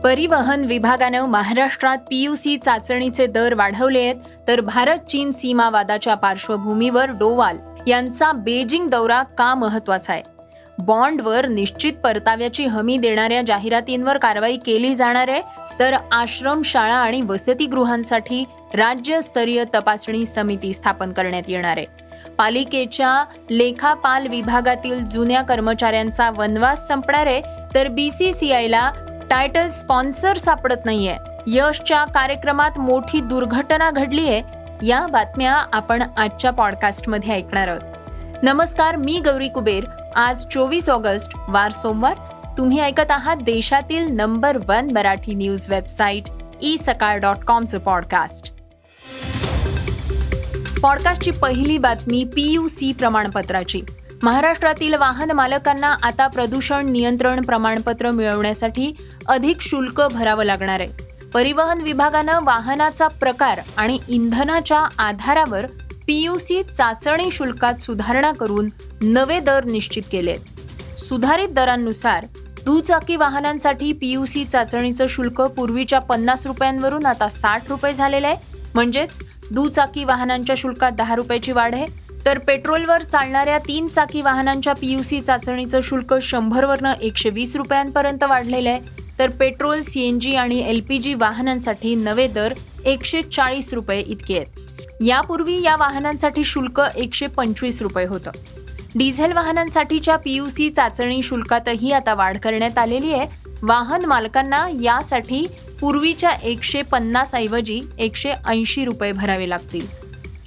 परिवहन विभागानं महाराष्ट्रात PUC चाचणीचे दर वाढवले आहेत, तर भारत चीन सीमा वादाच्या पार्श्वभूमीवर डोवाल यांचा बेजिंग दौरा का महत्त्वाचा आहे? बॉन्डवर निश्चित परताव्याची हमी देणाऱ्या जाहिरातींवर कारवाई केली जाणार आहे, तर आश्रमशाळा आणि वसतिगृहांसाठी राज्यस्तरीय तपासणी समिती स्थापन करण्यात येणार आहे. पालिकेच्या लेखापाल विभागातील जुन्या कर्मचाऱ्यांचा वनवास संपणार आहे, तर BCCIला टायटल स्पॉन्सर सापडत नाहीये. यशच्या कार्यक्रमात मोठी दुर्घटना घडली आहे. या बातम्या आपण आजच्या पॉडकास्टमध्ये ऐकणार आहोत. नमस्कार, मी गौरी कुबेर. आज 24 ऑगस्ट वार सोमवार. तुम्ही ऐकत आहात देशातील नंबर 1 मराठी न्यूज वेबसाईट isakal.comचं पॉडकास्ट. पॉडकास्टची पहिली बातमी PUC प्रमाणपत्राची. महाराष्ट्रातील वाहन मालकांना आता प्रदूषण नियंत्रण प्रमाणपत्र मिळवण्यासाठी अधिक शुल्क भरावं लागणार आहे. परिवहन विभागानं वाहनाचा प्रकार आणि इंधनाच्या आधारावर PUC चाचणी शुल्कात सुधारणा करून नवे दर निश्चित केलेत. सुधारित दरांनुसार दुचाकी वाहनांसाठी PUC चाचणीचं शुल्क पूर्वीच्या 50 रुपयांवरून आता 60 रुपये झालेलं आहे. म्हणजेच दुचाकी वाहनांच्या शुल्कात 10 रुपयाची वाढ आहे. तर पेट्रोलवर चालणाऱ्या 3 चाकी वाहनांच्या PUC चाचणीचं शुल्क 100 वरनं 120 रुपयांपर्यंत वाढलेलं आहे. तर पेट्रोल, CNG आणि LPG वाहनांसाठी नवे दर 140 रुपये इतके आहेत. यापूर्वी या वाहनांसाठी शुल्क 125 रुपये होतं. डिझेल वाहनांसाठीच्या PUC चाचणी शुल्कातही आता वाढ करण्यात आलेली आहे. वाहन मालकांना यासाठी पूर्वीच्या 150 ऐवजी 180 रुपये भरावे लागतील.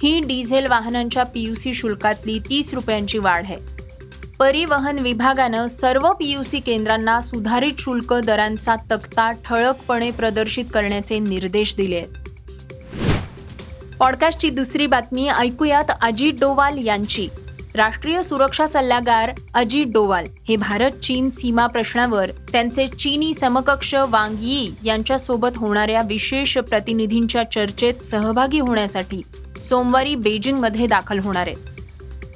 ही डिझेल वाहनांच्या PUC शुल्कातली 30 रुपयांची वाढ आहे. परिवहन विभागानं सर्व PUC केंद्रांना सुधारित शुल्क दरांचा तक्ता ठळकपणे प्रदर्शित करण्याचे निर्देश दिले आहेत. पॉडकास्टची दुसरी बातमी ऐकूयात अजित डोवाल यांची. राष्ट्रीय सुरक्षा सल्लागार अजित डोवाल हे भारत चीन सीमा प्रश्नावर त्यांचे चीनी समकक्ष वांग यी यांच्यासोबत होणाऱ्या विशेष प्रतिनिधींच्या चर्चेत सहभागी होण्यासाठी सोमवारी बेजिंगमध्ये दाखल होणार आहेत.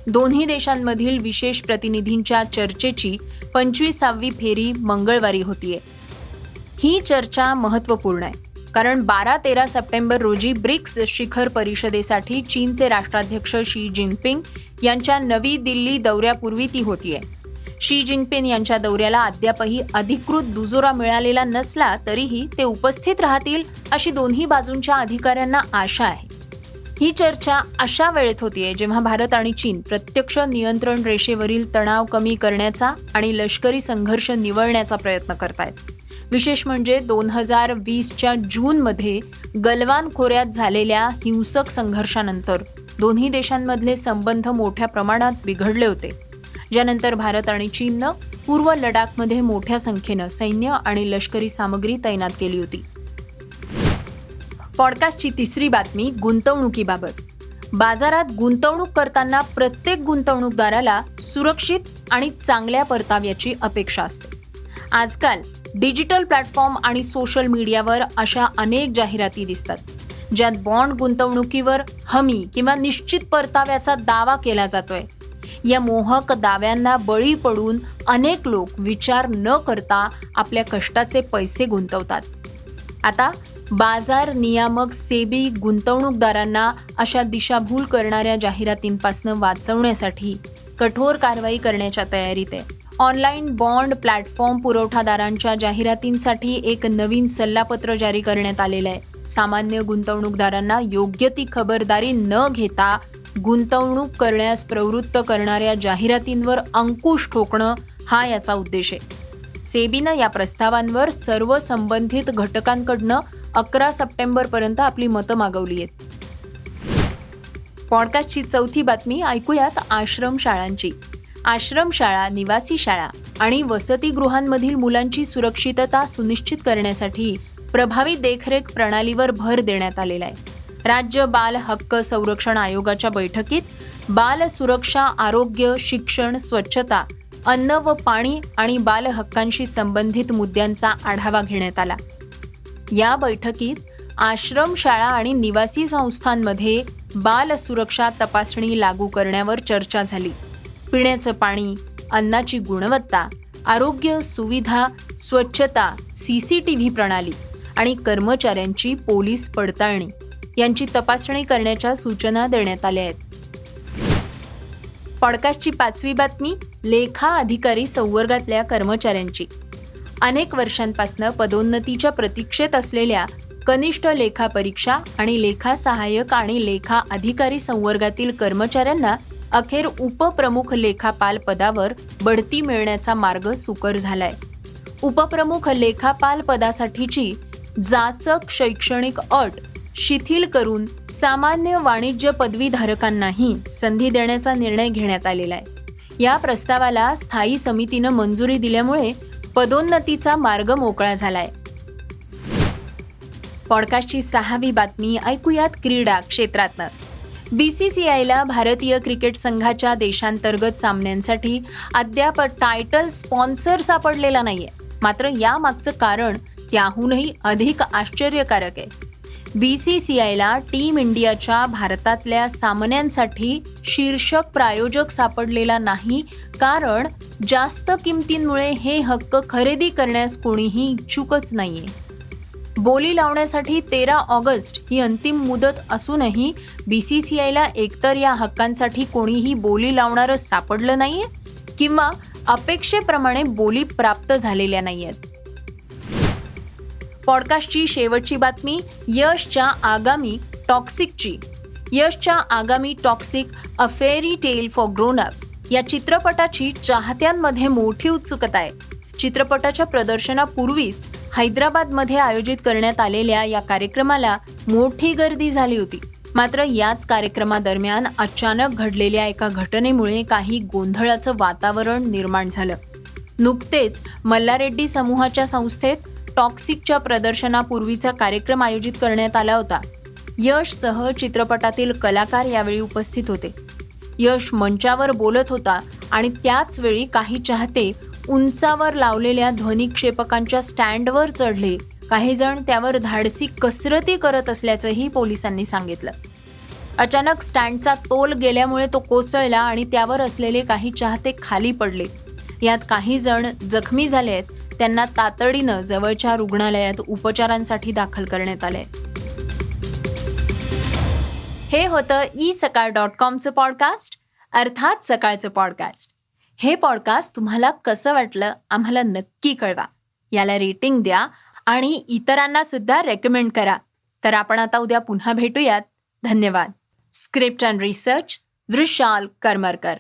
दोन्ही देशांमधील विशेष प्रतिनिधींच्या चर्चेची 25वी फेरी मंगळवारी होतीये. ही चर्चा महत्त्वपूर्ण आहे कारण 12-13 सप्टेंबर रोजी ब्रिक्स शिखर परिषदेसाठी चीनचे राष्ट्राध्यक्ष शी जिनपिंग यांच्या नवी दिल्ली दौऱ्यापूर्वी ती होतीये. शी जिनपिंग यांच्या दौऱ्याला अद्यापही अधिकृत दुजोरा मिळालेला नसला तरीही ते उपस्थित राहतील अशी दोन्ही बाजूंच्या अधिकाऱ्यांना आशा आहे. ही चर्चा अशा वेळेत होतीये जेव्हा भारत आणि चीन प्रत्यक्ष नियंत्रण रेषेवरील तणाव कमी करण्याचा आणि लष्करी संघर्ष निवळण्याचा प्रयत्न करतायत. विशेष म्हणजे 2020च्या जूनमध्ये गलवान खोऱ्यात झालेल्या हिंसक संघर्षानंतर दोन्ही देशांमधले संबंध मोठ्या प्रमाणात बिघडले होते, ज्यानंतर भारत आणि चीननं पूर्व लडाखमध्ये मोठ्या संख्येनं सैन्य आणि लष्करी सामग्री तैनात केली होती. पॉडकास्टची तिसरी बातमी गुंतवणुकीबाबत. बाजारात गुंतवणूक करताना प्रत्येक गुंतवणूकदाराला सुरक्षित आणि चांगल्या परताव्याची अपेक्षा असते. आजकाल डिजिटल प्लॅटफॉर्म आणि सोशल मीडियावर अशा अनेक जाहिराती दिसतात ज्यात बॉन्ड गुंतवणुकीवर हमी किंवा निश्चित परताव्याचा दावा केला जातोय. या मोहक दाव्यांना बळी पडून अनेक लोक विचार न करता आपल्या कष्टाचे पैसे गुंतवतात. आता बाजार नियामक सेबी गुंतवणूकदारांना अशा दिशाभूल करणाऱ्या जाहिरातींपासून वाचवण्यासाठी कठोर कारवाई करण्याच्या तयारीत आहे. ऑनलाईन बॉन्ड प्लॅटफॉर्म पुरवठादारांच्या जाहिरातींसाठी एक नवीन सल्लापत्र जारी करण्यात आलेलं आहे. सामान्य गुंतवणूकदारांना योग्य ती खबरदारी न घेता गुंतवणूक करण्यास प्रवृत्त करणाऱ्या जाहिरातींवर अंकुश ठोकणं हा याचा उद्देश आहे. सेबीनं या प्रस्तावांवर सर्व संबंधित घटकांकडनं 11 सप्टेंबरपर्यंत आपली मतं मागवली आहेत. पॉडकास्टची चौथी बातमी ऐकूयात आश्रमशाळांची. आश्रमशाळा, निवासी शाळा आणि वसतिगृहांमधील मुलांची सुरक्षितता सुनिश्चित करण्यासाठी प्रभावी देखरेख प्रणालीवर भर देण्यात आलेला आहे. राज्य बाल हक्क संरक्षण आयोगाच्या बैठकीत बाल सुरक्षा, आरोग्य, शिक्षण, स्वच्छता, अन्न व पाणी आणि बाल हक्कांशी संबंधित मुद्द्यांचा आढावा घेण्यात आला. या बैठकीत आश्रमशाळा आणि निवासी संस्थांमध्ये बाल सुरक्षा तपासणी लागू करण्यावर चर्चा झाली. पिण्याचं पाणी, अन्नाची गुणवत्ता आरोग्य सुविधा, स्वच्छता, CCTV प्रणाली आणि कर्मचाऱ्यांची पोलीस पडताळणी यांची तपासणी करण्याच्या सूचना देण्यात आल्या आहेत. पॉडकास्टची 5वी बातमी लेखा अधिकारी संवर्गातल्या कर्मचाऱ्यांची. अनेक वर्षांपासून पदोन्नतीच्या प्रतीक्षेत असलेल्या कनिष्ठ लेखा परीक्षा आणि लेखा सहाय्यक आणि लेखा अधिकारी संवर्गातील कर्मचाऱ्यांना अखेर उपप्रमुख लेखापाल पदावर बढती मिळण्याचा मार्ग सुकर झालाय. उपप्रमुख लेखापाल पदासाठीची जाचक शैक्षणिक अट शिथिल करून सामान्य वाणिज्य पदवीधारकांनाही संधी देण्याचा निर्णय घेण्यात आलेला आहे. या प्रस्तावाला स्थायी समितीनं मंजुरी दिल्यामुळे पदोन्नतीचा मार्ग मोकळा झालाय. पॉडकास्टची 6वी बातमी ऐकूयात क्रीडा क्षेत्रातनं. BCCIला भारतीय क्रिकेट संघाच्या देशांतर्गत सामन्यांसाठी अद्याप टायटल स्पॉन्सर सापडलेला नाहीये. मात्र यामागचं कारण त्याहूनही अधिक आश्चर्यकारक आहे. BCCIला टीम इंडियाच्या भारतातल्या सामन्यांसाठी शीर्षक प्रायोजक सापडलेला नाही, कारण जास्त किमतींमुळे हे हक्क खरेदी करण्यास कोणीही इच्छुकच नाहीये. बोली लावण्यासाठी 13 ऑगस्ट ही अंतिम मुदत असूनही BCCIला एकतर या हक्कांसाठी कोणीही बोली लावणारं सापडलं नाहीये किंवा अपेक्षेप्रमाणे बोली प्राप्त झालेल्या नाहीयेत. पॉडकास्टची शेवटची बातमी यशच्या आगामी टॉक्सिकची. यशच्या आगामी toxic a fairy tale for grown-ups या चित्रपटाची चाहत्यांमध्ये मोठी उत्सुकता आहे. चित्रपटाच्या प्रदर्शनापूर्वीच हैदराबादमध्ये आयोजित करण्यात आलेल्या या कार्यक्रमाला मोठी गर्दी झाली होती. मात्र याच कार्यक्रमादरम्यान अचानक घडलेल्या एका घटनेमुळे काही गोंधळाचं वातावरण निर्माण झालं. नुकतेच मल्लारेड्डी समूहाच्या संस्थेत टॉक्सिकच्या प्रदर्शनापूर्वीचा कार्यक्रम आयोजित करण्यात आला होता. यशसह चित्रपटातील कलाकार यावेळी उपस्थित होते. यश मंचावर बोलत होता आणि त्याच वेळी काही चाहते उंचावर लावलेल्या ध्वनिक्षेपकांच्या स्टँडवर चढले. काही जण त्यावर धाडसी कसरती करत असल्याचंही पोलिसांनी सांगितलं. अचानक स्टँडचा तोल गेल्यामुळे तो कोसळला आणि त्यावर असलेले काही चाहते खाली पडले. यात काही जण जखमी झाले आहेत. त्यांना तातडीनं जवळच्या रुग्णालयात उपचारांसाठी दाखल करण्यात आले. हे होतं eSakal.comचं पॉडकास्ट, अर्थात सकाळचं पॉडकास्ट. हे पॉडकास्ट तुम्हाला कसं वाटलं आम्हाला नक्की कळवा. याला रेटिंग द्या आणि इतरांना सुद्धा रेकमेंड करा. तर आपण आता उद्या पुन्हा भेटूयात. धन्यवाद. Script and research Vrushal Karmarkar.